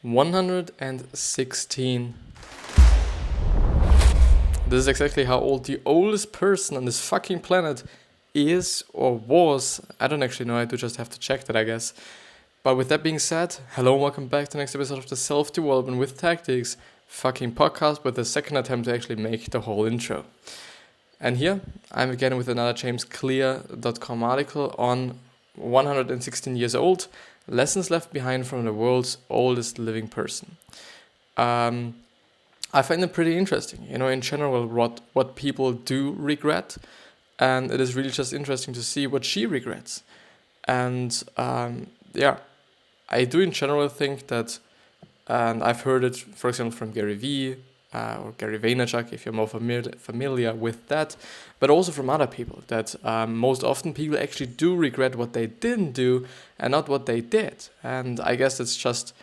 116. This is exactly how old the oldest person on this fucking planet is or was. I don't actually know, I do just have to check that, I guess. But with that being said, hello and welcome back to the next episode of the Self-Development with Tactics fucking podcast with the second attempt to actually make the whole intro. And here, I'm again with another jamesclear.com article on 116 years old, lessons left behind from the world's oldest living person. I find it pretty interesting, in general, what people do regret. And it is really just interesting to see what she regrets. And I do in general think that, and I've heard it, for example, from Gary Vee or Gary Vaynerchuk, if you're more familiar with that, but also from other people, that most often people actually do regret what they didn't do and not what they did. And I guess it's just,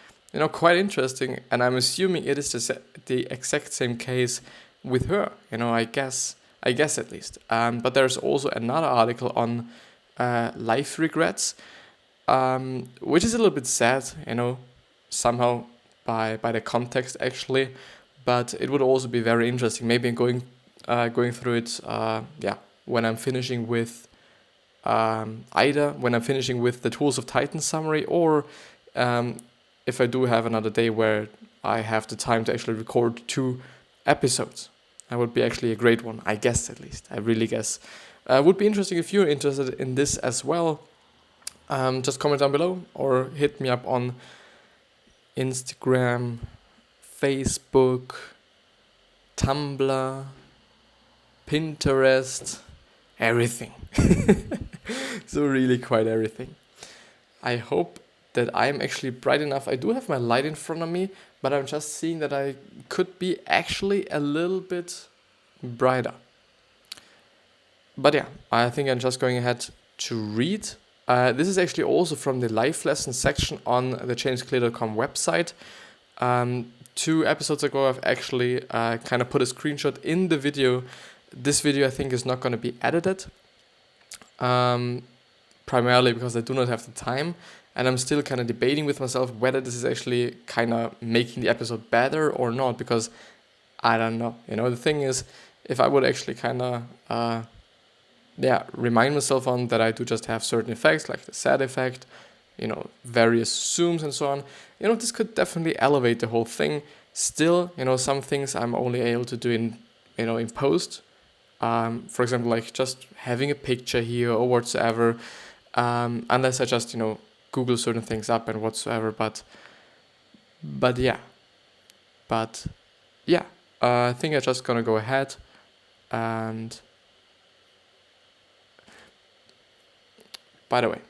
quite interesting. And I'm assuming it is the exact same case with her, I guess at least. But there's also another article on life regrets, which is a little bit sad, somehow by the context actually, but it would also be very interesting. Maybe going through it, when I'm finishing with either when I'm finishing with the Tools of Titan summary, or if I do have another day where I have the time to actually record 2 episodes. That would be actually a great one, I guess at least. I really guess. Would be interesting if you're interested in this as well. Just comment down below or hit me up on Instagram, Facebook, Tumblr, Pinterest, everything. So really quite everything. I hope that I'm actually bright enough. I do have my light in front of me, but I'm just seeing that I could be actually a little bit brighter. But yeah, I think I'm just going ahead to read. This is actually also from the life lesson section on the jamesclear.com website. 2 episodes ago, I've actually kind of put a screenshot in the video. This video, I think, is not going to be edited, primarily because I do not have the time. And I'm still kind of debating with myself whether this is actually kind of making the episode better or not, because I don't know. The thing is, if I would actually kind of remind myself on that I do just have certain effects, like the sad effect, various zooms and so on, this could definitely elevate the whole thing. Still, some things I'm only able to do in post. For example, like just having a picture here or whatsoever, unless I just, Google certain things up and whatsoever, but yeah, I think I'm just gonna go ahead and, by the way,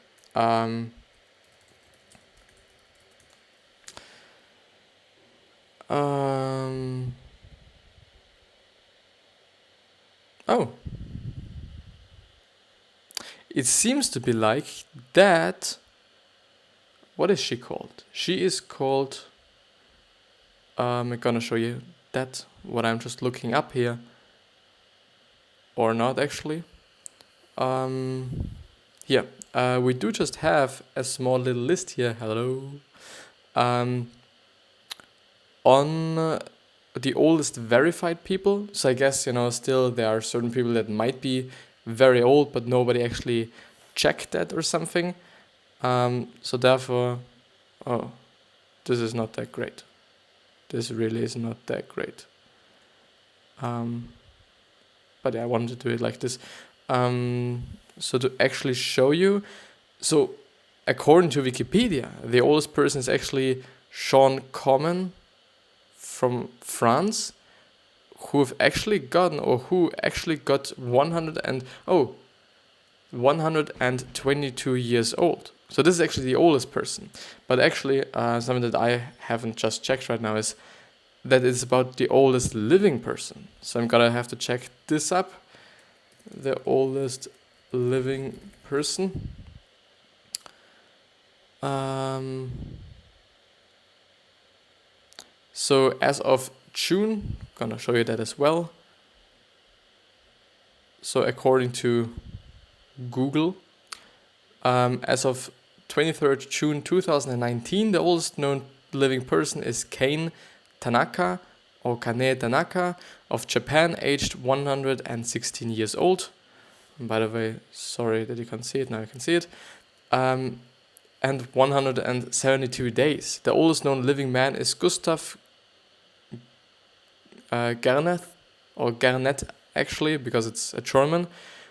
it seems to be like that. What is she called? She is called, I'm gonna show you that, what I'm just looking up here, or not actually. Here, we do just have a small little list here, hello, on the oldest verified people. So I guess, still there are certain people that might be very old, but nobody actually checked that or something. So therefore, this is not that great. This really is not that great. But yeah, I wanted to do it like this. So to actually show you, so according to Wikipedia, the oldest person is actually Sean Common from France, who actually got 122 years old. So this is actually the oldest person. But actually, something that I haven't just checked right now is that it's about the oldest living person. So I'm gonna have to check this up. The oldest living person. So as of June, I'm gonna show you that as well. So according to Google, as of 23rd June 2019, the oldest known living person is Kane Tanaka or Kane Tanaka of Japan, aged 116 years old. And by the way, sorry that you can't see it, now you can see it. And 172 days. The oldest known living man is Gustav Garnet, actually, because it's a German,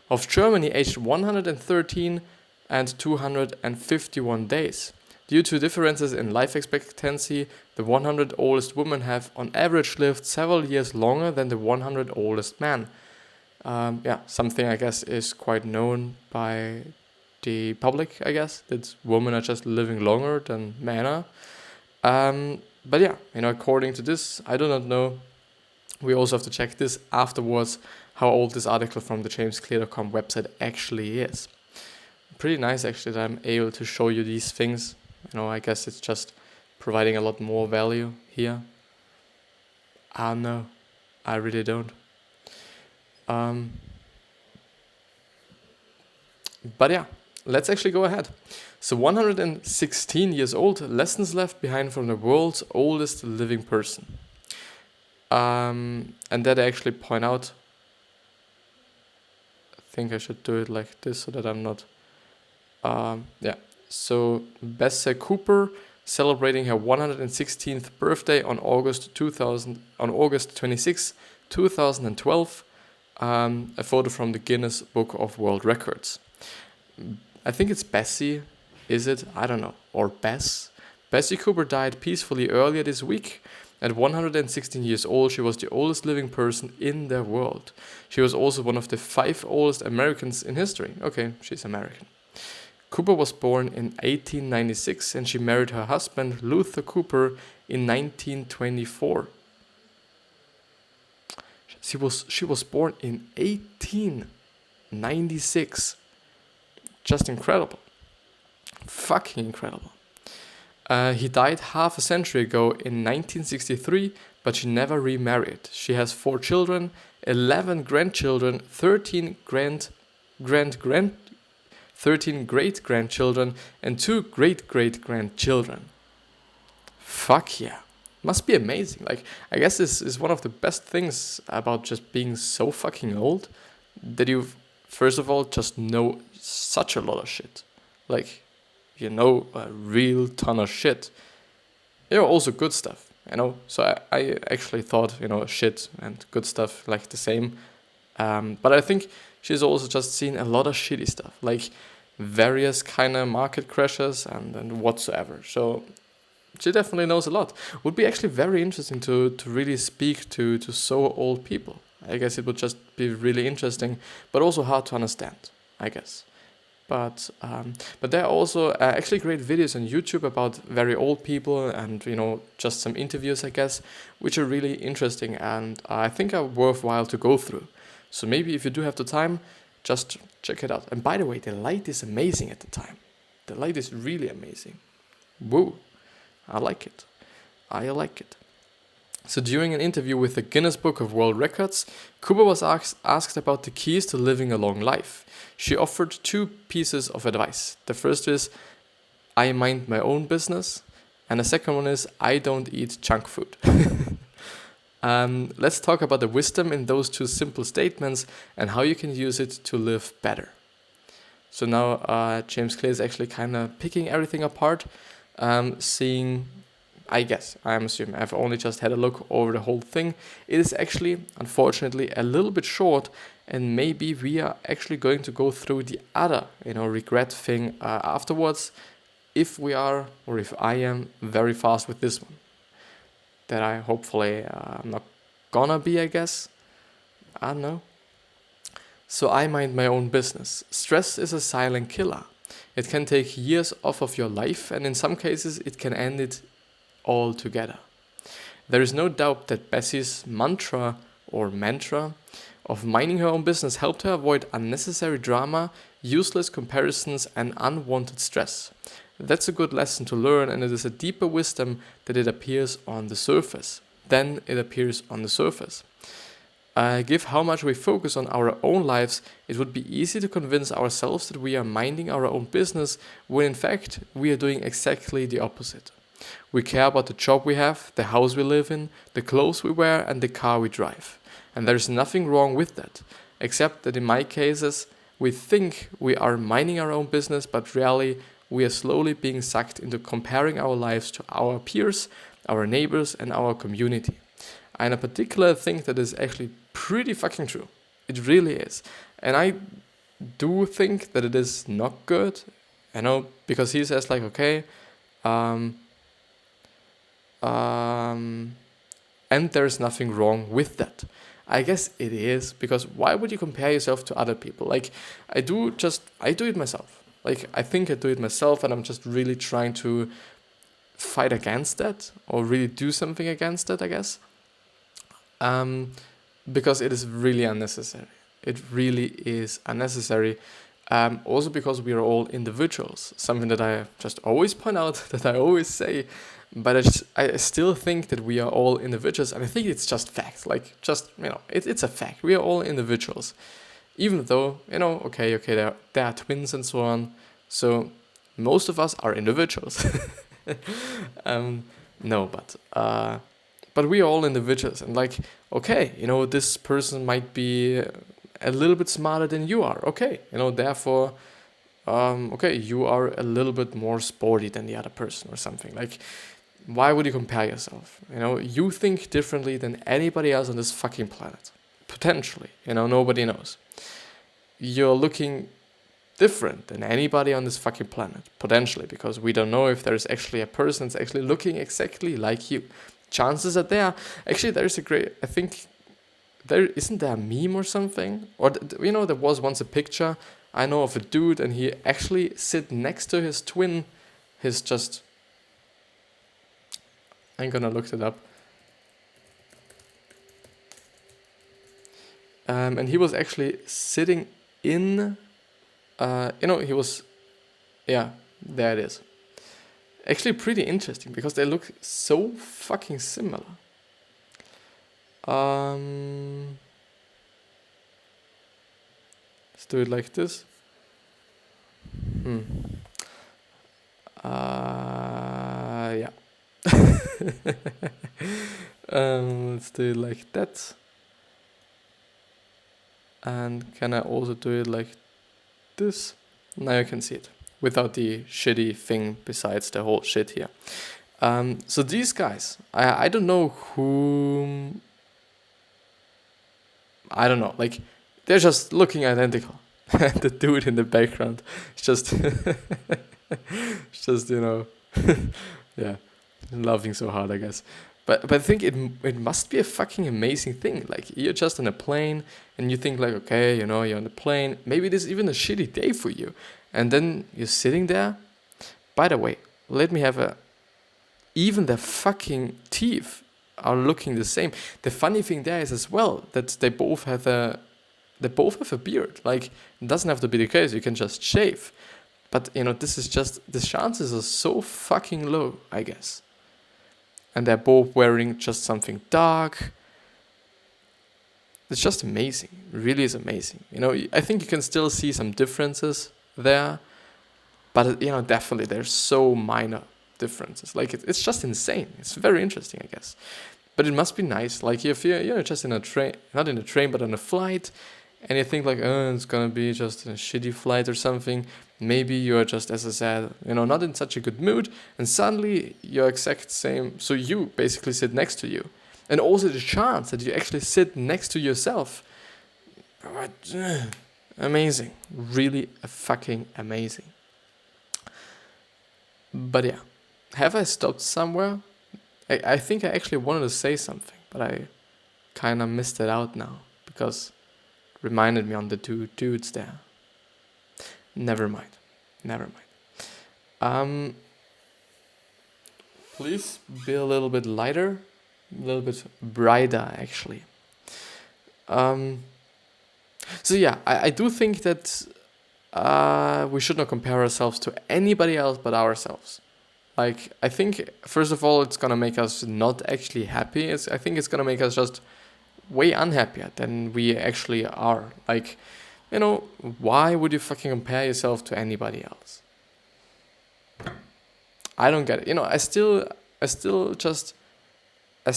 of Germany, aged 113 and 251 days. Due to differences in life expectancy, the 100 oldest women have on average lived several years longer than the 100 oldest men. Something I guess is quite known by the public, I guess, that women are just living longer than men are. But yeah, according to this, I do not know. We also have to check this afterwards, how old this article from the jamesclear.com website actually is. Pretty nice actually that I'm able to show you these things. I guess it's just providing a lot more value here. No, I really don't. But yeah, let's actually go ahead. So 116 years old, lessons left behind from the world's oldest living person. And that I actually point out, I think I should do it like this so that I'm not, So Bessie Cooper, celebrating her 116th birthday on August 26, 2012, a photo from the Guinness Book of World Records. I think it's Bessie, is it? I don't know. Or Bess. Bessie Cooper died peacefully earlier this week. At 116 years old, she was the oldest living person in the world. She was also one of the 5 oldest Americans in history. Okay, she's American. Cooper was born in 1896 and she married her husband, Luther Cooper, in 1924. She was born in 1896. Just incredible. Fucking incredible. He died half a century ago in 1963, but she never remarried. She has 4 children, 11 grandchildren, 13 great-grandchildren, and 2 great-great-grandchildren. Fuck yeah. Must be amazing. I guess this is one of the best things about just being so fucking old, that you, first of all, just know such a lot of shit. A real ton of shit. Also good stuff, So I actually thought, shit and good stuff like the same. But I think she's also just seen a lot of shitty stuff, like various kind of market crashes and whatsoever. So she definitely knows a lot. Would be actually very interesting to really speak to so old people. I guess it would just be really interesting, but also hard to understand, I guess. But there are also actually great videos on YouTube about very old people and, just some interviews, I guess, which are really interesting and I think are worthwhile to go through. So maybe if you do have the time, just check it out. And by the way, the light is amazing at the time. The light is really amazing. Woo, I like it. So during an interview with the Guinness Book of World Records, Cooper was asked about the keys to living a long life. She offered 2 pieces of advice. The first is, I mind my own business. And the second one is, I don't eat junk food. Let's talk about the wisdom in those 2 simple statements and how you can use it to live better. So now James Clear is actually kind of picking everything apart, seeing... I'm assuming, I've only just had a look over the whole thing. It is actually, unfortunately, a little bit short, and maybe we are actually going to go through the other, regret thing afterwards, if we are, or if I am, very fast with this one. That I hopefully I'm not gonna be, I guess. I don't know. So I mind my own business. Stress is a silent killer. It can take years off of your life, and in some cases it can end it altogether. There is no doubt that Bessie's mantra of minding her own business helped her avoid unnecessary drama, useless comparisons, and unwanted stress. That's a good lesson to learn, and it is a deeper wisdom that it appears on the surface. Given how much we focus on our own lives, it would be easy to convince ourselves that we are minding our own business, when in fact we are doing exactly the opposite. We care about the job we have, the house we live in, the clothes we wear, and the car we drive. And there's nothing wrong with that, except that in my cases, we think we are minding our own business, but really we are slowly being sucked into comparing our lives to our peers, our neighbors, and our community. And I particularly think that is actually pretty fucking true. It really is. And I do think that it is not good, because he says like, okay, and there's nothing wrong with that. I guess it is, because why would you compare yourself to other people? Like, I do it myself. Like, I think I do it myself, and I'm just really trying to fight against that, or really do something against it, I guess. Because it is really unnecessary. It really is unnecessary. Also because we are all individuals, something that I just always point out, that I always say, but I still think that we are all individuals, and I think it's just fact. Like, it's a fact. We are all individuals, even though okay, there are twins and so on. So most of us are individuals. No, but we are all individuals, and like, okay, this person might be a little bit smarter than you are. Okay, therefore, okay, you are a little bit more sporty than the other person or something. Like, why would you compare yourself? You think differently than anybody else on this fucking planet. Potentially, nobody knows. You're looking different than anybody on this fucking planet, potentially, because we don't know if there's actually a person that's actually looking exactly like you. Chances are there. Actually, there's I think, isn't there a meme or something? Or, there was once a picture, I know, of a dude, and he actually sit next to his twin, I'm gonna look it up. And he was actually sitting in, he was, yeah, there it is. Actually pretty interesting, because they look so fucking similar. Let's do it like this. Yeah. Let's do it like that. And can I also do it like this? Now you can see it without the shitty thing besides the whole shit here. So these guys, I don't know whom. I don't know, like, they're just looking identical. The dude in the background is just, yeah, laughing so hard, I guess. But I think it must be a fucking amazing thing. Like, you're just on a plane, and you think like, okay, you're on the plane. Maybe it is even a shitty day for you, and then you're sitting there. By the way, let me have even the fucking teeth are looking the same. The funny thing there is as well that they both have a beard. Like, it doesn't have to be the case. You can just shave. But, this is just, the chances are so fucking low, I guess. And they're both wearing just something dark. It's just amazing. It really is amazing. I think you can still see some differences there. But, definitely there's so minor differences. Like, it's just insane. It's very interesting, I guess. But it must be nice. Like, if you're just in a train, not in a train, but on a flight, and you think like, oh, it's gonna be just a shitty flight or something. Maybe you're just, as I said, not in such a good mood, and suddenly you're exact same. So you basically sit next to you, and also the chance that you actually sit next to yourself. Amazing, really fucking amazing. But yeah, have I stopped somewhere? I think I actually wanted to say something, but I kind of missed it out now because it reminded me on the two dudes there. Never mind. Please be a little bit lighter, a little bit brighter, actually. So yeah, I do think that we should not compare ourselves to anybody else but ourselves. Like, I think, first of all, it's gonna make us not actually happy. I think it's gonna make us just way unhappier than we actually are. Like, why would you fucking compare yourself to anybody else? I don't get it. I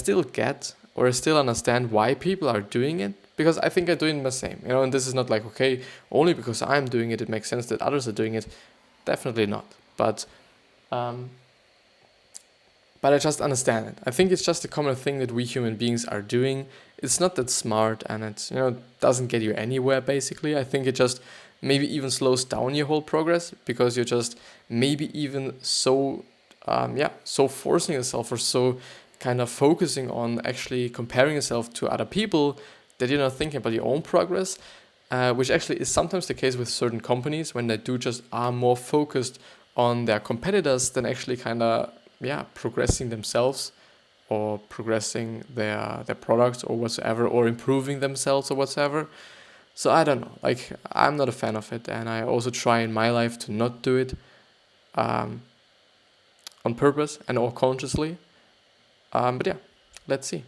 still get, or I still understand why people are doing it, because I think I'm doing the same. And this is not like, okay, only because I'm doing it, it makes sense that others are doing it. Definitely not. But I just understand it. I think it's just a common thing that we human beings are doing. It's not that smart, and it doesn't get you anywhere. Basically, I think it just maybe even slows down your whole progress, because you're just maybe even so forcing yourself, or so kind of focusing on actually comparing yourself to other people, that you're not thinking about your own progress, which actually is sometimes the case with certain companies, when they do just are more focused on their competitors than actually kind of progressing themselves, or progressing their products or whatsoever, or improving themselves or whatsoever. So I don't know, like, I'm not a fan of it, and I also try in my life to not do it on purpose and or consciously. But yeah, let's see.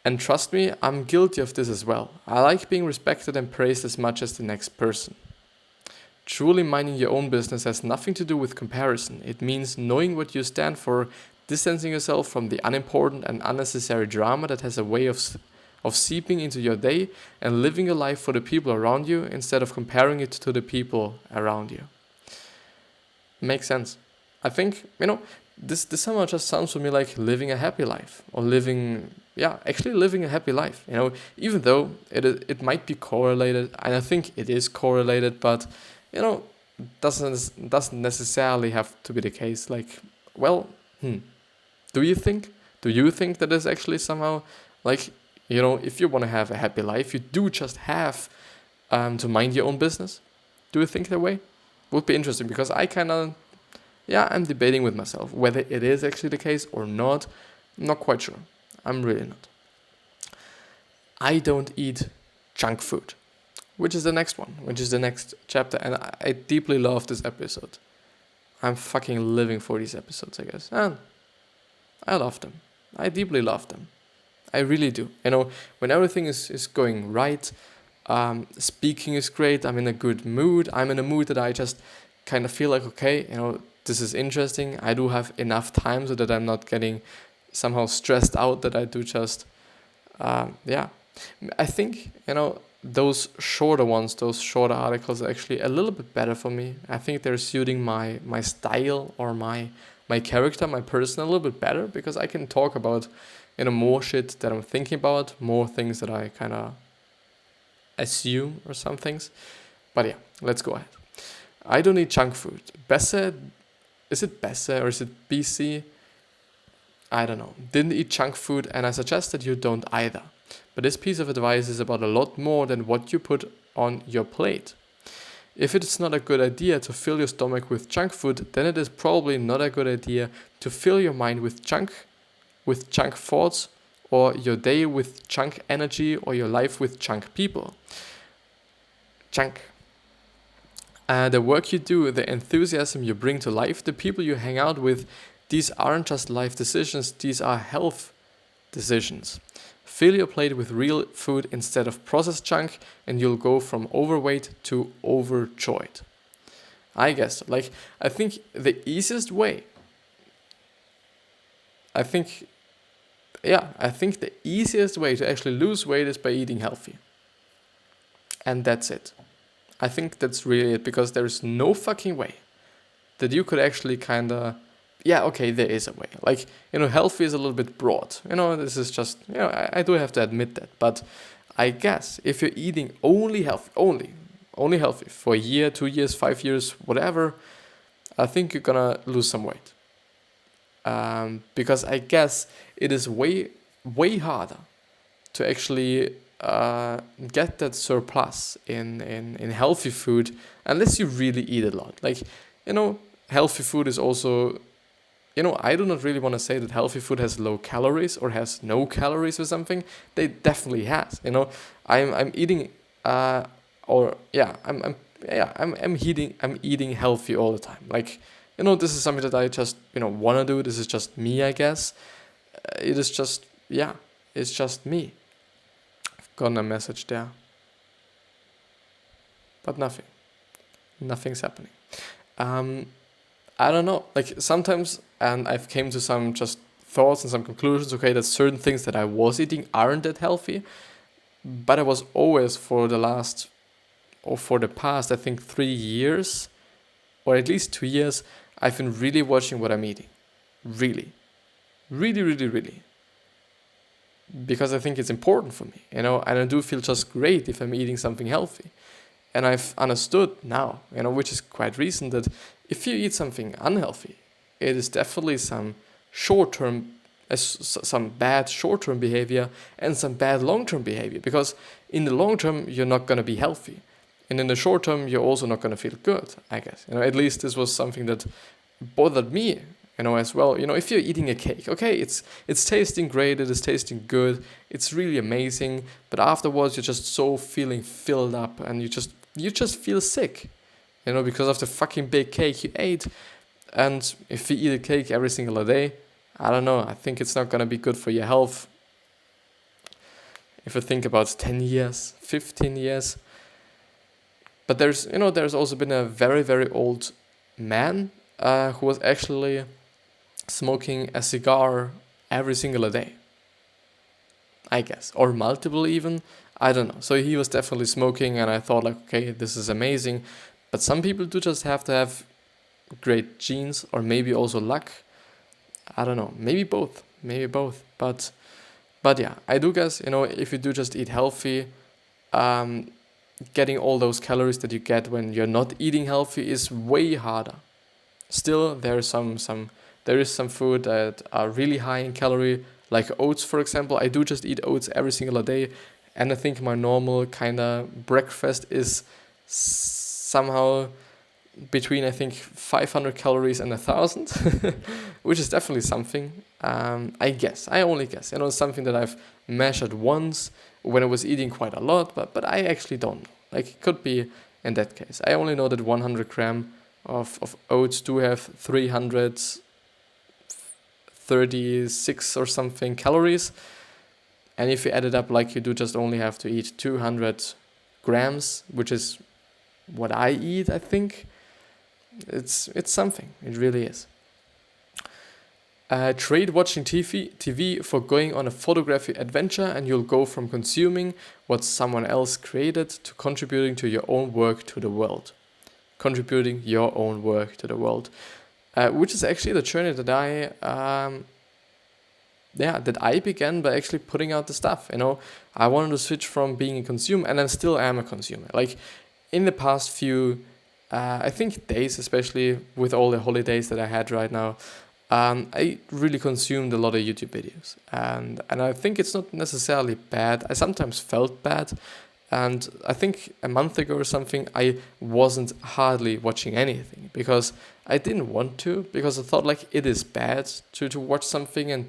And trust me, I'm guilty of this as well. I like being respected and praised as much as the next person. Truly minding your own business has nothing to do with comparison. It means knowing what you stand for, distancing yourself from the unimportant and unnecessary drama that has a way of seeping into your day, and living your life for the people around you instead of comparing it to the people around you. Makes sense. I think, this somehow just sounds to me like living a happy life, or living a happy life. Even though it might be correlated, and I think it is correlated, but doesn't necessarily have to be the case. Like, well, do you think that is actually somehow like, if you want to have a happy life, you do just have to mind your own business? Do you think that way? Would be interesting, because I kind of, I'm debating with myself whether it is actually the case or not. I'm not quite sure. I'm really not. I don't eat junk food, which is the next one, which is the next chapter, and I deeply love this episode. I'm fucking living for these episodes, I guess, and I love them. I deeply love them. I really do. When everything is going right, speaking is great, I'm in a good mood, I'm in a mood that I just kind of feel like, okay, this is interesting, I do have enough time so that I'm not getting somehow stressed out, that I do just, I think, those shorter ones, those shorter articles are actually a little bit better for me. I think they're suiting my style, or my character, my person a little bit better, because I can talk about, more shit that I'm thinking about, more things that I kind of assume, or some things. But yeah, let's go ahead. I don't eat junk food. Is it Besse or is it BC? I don't know. Didn't eat junk food, and I suggest that you don't either. But this piece of advice is about a lot more than what you put on your plate. If it's not a good idea to fill your stomach with junk food, then it is probably not a good idea to fill your mind with junk thoughts, or your day with junk energy, or your life with junk people. Junk. The work you do, the enthusiasm you bring to life, the people you hang out with, these aren't just life decisions, these are health decisions. Fill your plate with real food instead of processed junk, and you'll go from overweight to overjoyed. I guess, I think the easiest way, I think the easiest way to actually lose weight is by eating healthy. And that's it. I think that's really it, because there is no fucking way that you could actually kind of, there is a way. Healthy is a little bit broad. This is just, I do have to admit that. But I guess if you're eating only healthy, only healthy for a year, 2 years, 5 years, whatever, I think you're gonna lose some weight. Because I guess it is way, way harder to actually get that surplus in healthy food, unless you really eat a lot. Healthy food is also, I do not really want to say that healthy food has low calories or has no calories or something. They definitely has. I'm eating I'm eating healthy all the time. This is something that I just want to do. This is just me, I guess. It is just it's just me. I've gotten a message there, but nothing's happening. I don't know. Like sometimes, and I've came to some just thoughts and some conclusions. Okay, that certain things that I was eating aren't that healthy, but I was always for the past, I think 3 years or at least 2 years, I've been really watching what I'm eating, really, really, really, really, because I think it's important for me, and I do feel just great if I'm eating something healthy. And I've understood now, which is quite recent, that if you eat something unhealthy, it is definitely some bad short-term behavior and some bad long-term behavior. Because in the long term, you're not going to be healthy, and in the short term, you're also not going to feel good. I guess, at least this was something that bothered me, as well. If you're eating a cake, okay, it's tasting great, it is tasting good, it's really amazing, but afterwards you're just so feeling filled up, and you just feel sick, because of the fucking big cake you ate. And if you eat a cake every single day, I don't know, I think it's not gonna be good for your health. If you think about 10 years, 15 years. But there's also been a very, very old man who was actually smoking a cigar every single day, I guess, or multiple even. I don't know. So he was definitely smoking, and I thought, like, okay, this is amazing. But some people do just have to have great genes, or maybe also luck. I don't know. Maybe both. But yeah, I do guess, if you do just eat healthy, getting all those calories that you get when you're not eating healthy is way harder. Still, there is some food that are really high in calorie, like oats, for example. I do just eat oats every single day, and I think my normal kind of breakfast is somehow between, I think, 500 calories and 1,000, which is definitely something. I only guess. It's something that I've measured once when I was eating quite a lot, but I actually don't know. Like, it could be in that case. I only know that 100 gram of oats do have 336 or something calories. And if you add it up, like, you do just only have to eat 200 grams, which is what I eat, I think. It's something. It really is. Trade watching TV for going on a photography adventure, and you'll go from consuming what someone else created to contributing to your own work to the world. Contributing your own work to the world. Which is actually the journey that I began by actually putting out the stuff. I wanted to switch from being a consumer, and I still am a consumer. Like, in the past few, I think days, especially with all the holidays that I had right now, I really consumed a lot of YouTube videos, and I think it's not necessarily bad. I sometimes felt bad, and I think a month ago or something, I wasn't hardly watching anything because I didn't want to, because I thought, like, it is bad to watch something,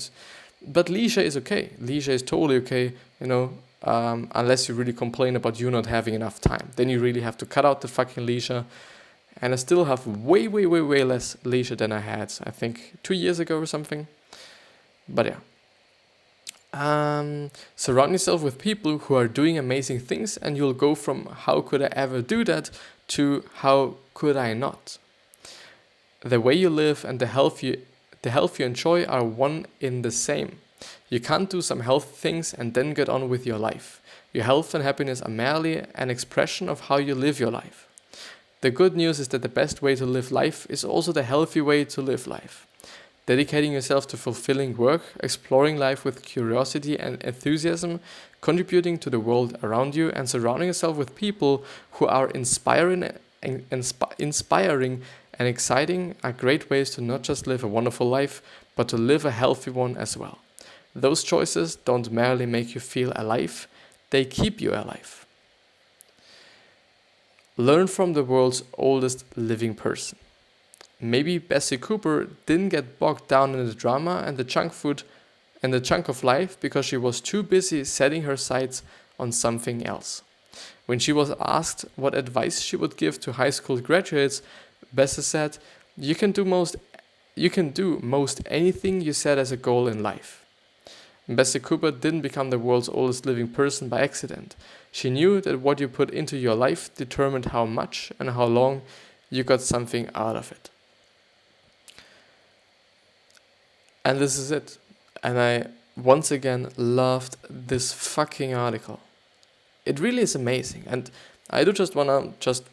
but leisure is okay. Leisure is totally okay, unless you really complain about you not having enough time. Then you really have to cut out the fucking leisure. And I still have way, way, way, way less leisure than I had, I think, 2 years ago or something. But yeah. Surround yourself with people who are doing amazing things, and you'll go from how could I ever do that to how could I not. The way you live and the health you enjoy are one in the same. You can't do some health things and then get on with your life. Your health and happiness are merely an expression of how you live your life. The good news is that the best way to live life is also the healthy way to live life. Dedicating yourself to fulfilling work, exploring life with curiosity and enthusiasm, contributing to the world around you, and surrounding yourself with people who are inspiring and exciting are great ways to not just live a wonderful life, but to live a healthy one as well. Those choices don't merely make you feel alive, they keep you alive. Learn from the world's oldest living person. Maybe Bessie Cooper didn't get bogged down in the drama and the junk food and the chunk of life because she was too busy setting her sights on something else. When she was asked what advice she would give to high school graduates, Bessie said, "You can do most anything you set as a goal in life." Bessie Cooper didn't become the world's oldest living person by accident. She knew that what you put into your life determined how much and how long you got something out of it. And this is it. And I once again loved this fucking article. It really is amazing. And I do just wanna, just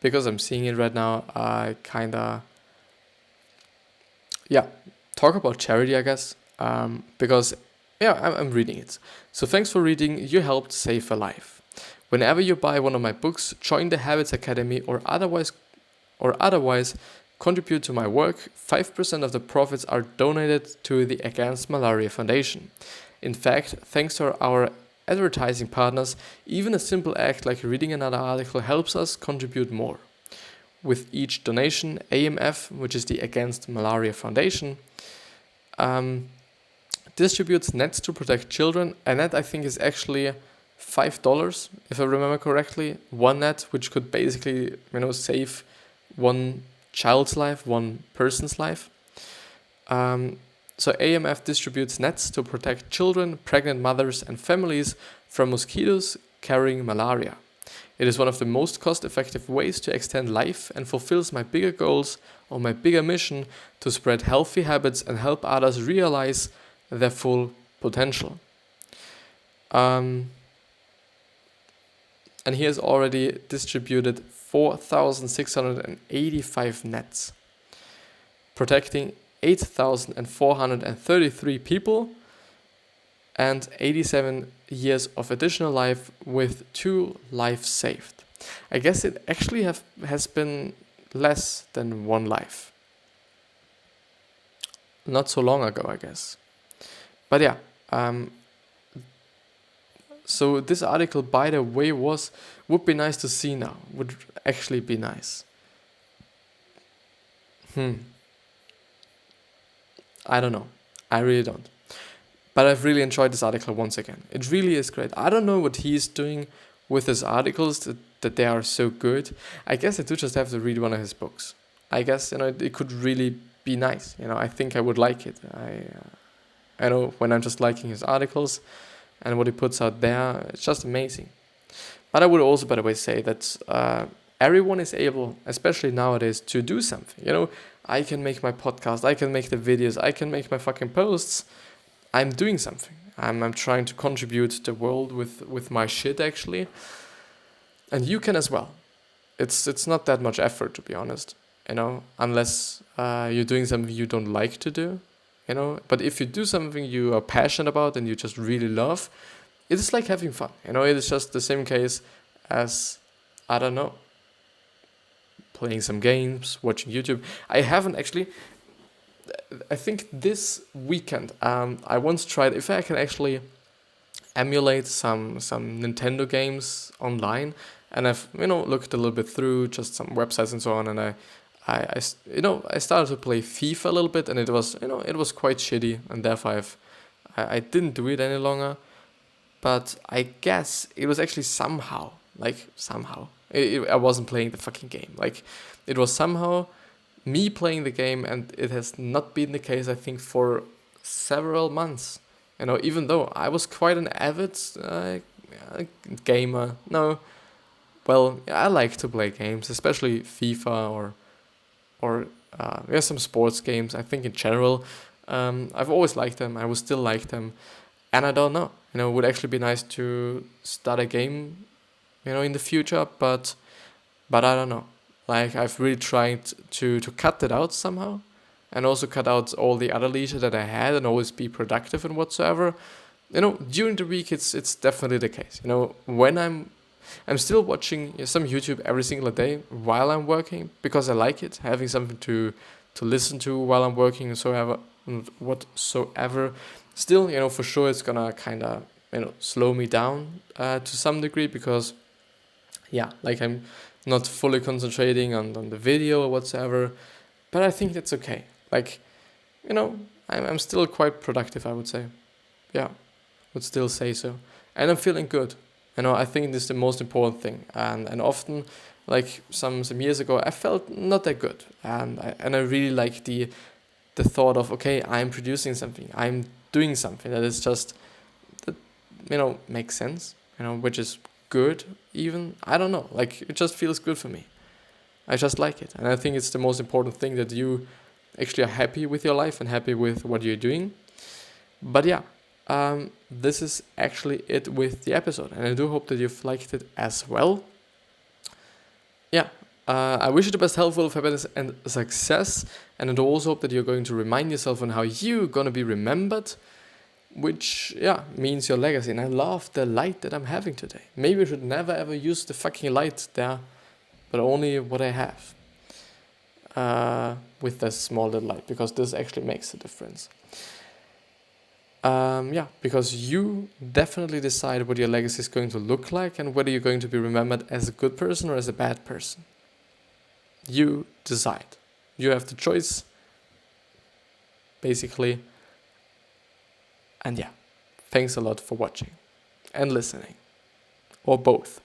because I'm seeing it right now, I kinda, yeah, talk about charity, I guess. Because, yeah, I'm reading it. So thanks for reading. You helped save a life. Whenever you buy one of my books, join the Habits Academy or otherwise contribute to my work, 5% of the profits are donated to the Against Malaria Foundation. In fact, thanks to our advertising partners, even a simple act like reading another article helps us contribute more. With each donation, AMF, which is the Against Malaria Foundation, distributes nets to protect children. A net, I think, is actually $5, if I remember correctly. One net, which could basically, save one child's life, one person's life. So AMF distributes nets to protect children, pregnant mothers, and families from mosquitoes carrying malaria. It is one of the most cost-effective ways to extend life and fulfills my bigger goals or my bigger mission to spread healthy habits and help others realize their full potential. And he has already distributed 4,685 nets, protecting 8,433 people and 87 years of additional life with 2 lives saved. I guess it actually has been less than 1 life. Not so long ago, I guess. But yeah, so this article, by the way, would be nice to see now. Would actually be nice. I don't know. I really don't. But I've really enjoyed this article once again. It really is great. I don't know what he's doing with his articles that they are so good. I guess I do just have to read one of his books. I guess, it could really be nice. I think I would like it. I know when I'm just liking his articles and what he puts out there, it's just amazing. But I would also, by the way, say that everyone is able, especially nowadays, to do something. I can make my podcast, I can make the videos, I can make my fucking posts. I'm doing something. I'm trying to contribute to the world with my shit, actually. And you can as well. It's not that much effort, to be honest. Unless you're doing something you don't like to do. But if you do something you are passionate about and you just really love, it is like having fun. It is just the same case as, I don't know, playing some games, watching YouTube. I haven't actually. I think this weekend, I once tried if I can actually emulate some Nintendo games online, and I've looked a little bit through just some websites and so on, and I started to play FIFA a little bit, and it was quite shitty, and therefore I didn't do it any longer. But I guess it was actually somehow I wasn't playing the fucking game. It was somehow me playing the game, and it has not been the case, I think, for several months. Even though I was quite an avid gamer. No, well, I like to play games, especially FIFA or some sports games. I think in general, I've always liked them. I will still like them, and I don't know. It would actually be nice to start a game, in the future, but I don't know. I've really tried to cut that out somehow, and also cut out all the other leisure that I had, and always be productive and whatsoever. During the week, it's definitely the case. When I'm still watching some YouTube every single day while I'm working, because I like it, having something to listen to while I'm working and whatsoever. Still, for sure it's gonna kind of, slow me down to some degree, because, yeah, I'm not fully concentrating on the video or whatsoever, but I think that's okay. I'm still quite productive, I would say. Yeah, would still say so. And I'm feeling good. I think this is the most important thing. And often, some years ago, I felt not that good. And I really like the thought of, okay, I'm producing something. I'm doing something that is just, that, makes sense, which is good even. I don't know. It just feels good for me. I just like it. And I think it's the most important thing, that you actually are happy with your life and happy with what you're doing. But yeah, this is actually it with the episode, and I do hope that you've liked it as well. Yeah, I wish you the best health, wealth, happiness, and success, and I do also hope that you're going to remind yourself on how you're gonna be remembered, which, yeah, means your legacy. And I love the light that I'm having today. Maybe I should never ever use the fucking light there, but only what I have with this small little light, because this actually makes a difference. Yeah, because you definitely decide what your legacy is going to look like and whether you're going to be remembered as a good person or as a bad person. You decide. You have the choice, basically. And yeah, thanks a lot for watching and listening, or both.